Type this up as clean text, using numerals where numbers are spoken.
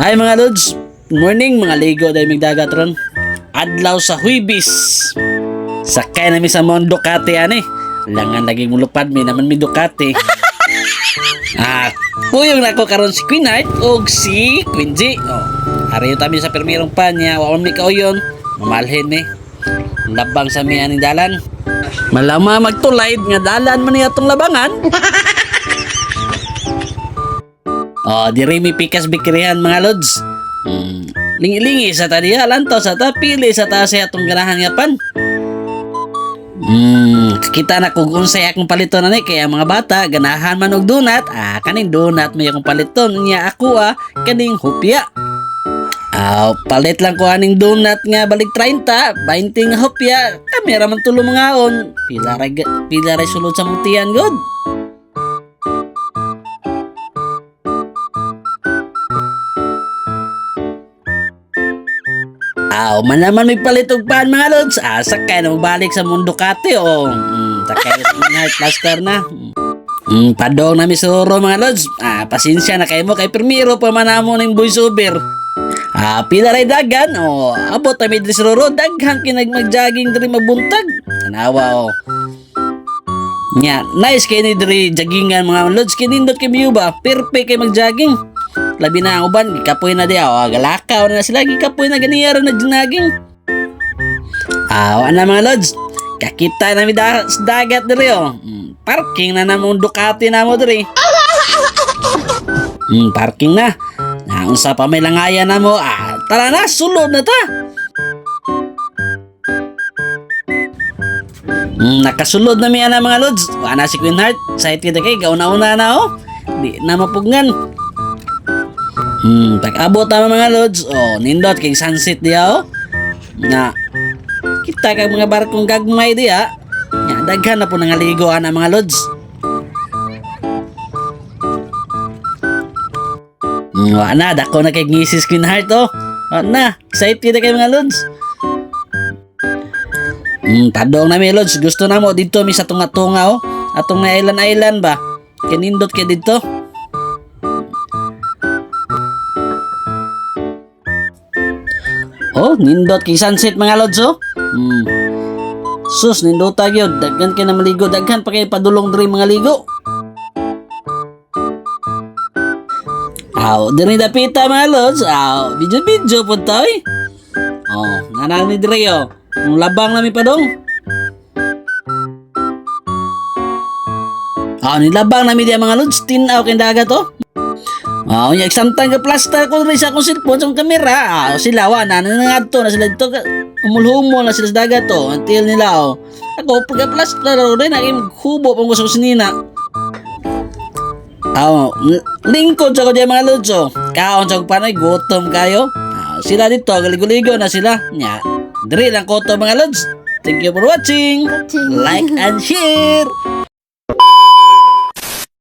Hi mga lods, good morning mga ligo dahil magdagat ron. Adlaw sa Huibis. Sakay namin sa mga Ducati ani. Langan lagi mulupad mi naman mi Ducati. Puyong nako karon si Queen Heart o si Queen G. Ariyo tami sa permirong panya, waon mi kauyon. Mamalhin mi. Labang sa mi aning dalan. Malama magtulaid nga dalan man niya tong labangan. Diri mi pikas bikirihan mga lods. Lingi-lingi sa tadiya lantaw sa tapili sa taas sa atong ganahan nga pan. Kita na kung unsay akong paliton ani kaya mga bata ganahan man og donut. Kaning donut may akong paliton niya ako kaning hopya. Palit lang ko aning donut nga balik 30, 20 nga hopya. Kamera man tulo mga on. Pila ray sulod sa mutian god. Man naman may palitog paan mga lods. Sakay na magbalik sa mundo kate sakay na plaster na. Padong na misuro mga lods. Pasensya na kayo mo kay Primero pa manamo ng voiceover. Pila ray dagan abot na may disroro daghan kinag mag-jogging diri mabuntag. Tanawa Nya, nice kay ni diri joggingan mga lods kinindot kay biyo ba. Perfect kay mag-jogging. Labi na ang uban, gikapoy na diya. Galakaw na sila, gikapoy na ganiyara na ginaging. Na mga lods, kakita na mi dagat diri Parking na namong Ducati na mo diri. Parking na. Unsa pa may langayan na mo. Tara na, sulod na ta. Nakasulod na mi ana mga lods. Wala si Queen Heart. Side kita kay gauna-una na Di na mapugnan. Pag-abot naman mga lods, nindot kay sunset diya na kita kag mga barkong gagmay diya nga daghan na po nangaligoan ang mga lods. Na dako na kay ngisis Queen Heart na excited na kay mga lods. Padong na mi lods, gusto na mo dito mi sa tunga-tunga atong na island ba kinindot kay dito. Nindot kay sunset mga lods Sus nindot gyud daghan kay na maligo daghan pa kay padulong diri mga ligo. Diri dapita mga lods. Video pud ta nanami diri ang labang nami padong. Nilabang nami diya mga lods tinaw kay dagat yung samtang plaster ko rin sa akong cellphone sa kamera. Sila na nangadto na sila dito kumulhumol na sila sa dagat until nila ako pagka plaster rin naging hubo pang gusto ko sinina. Lingkod sa ko diya mga lods kaon sa panoy gutom kayo. Sila dito galigo-ligo na sila nya diri lang ko to mga lods. Thank you for watching. Like and share.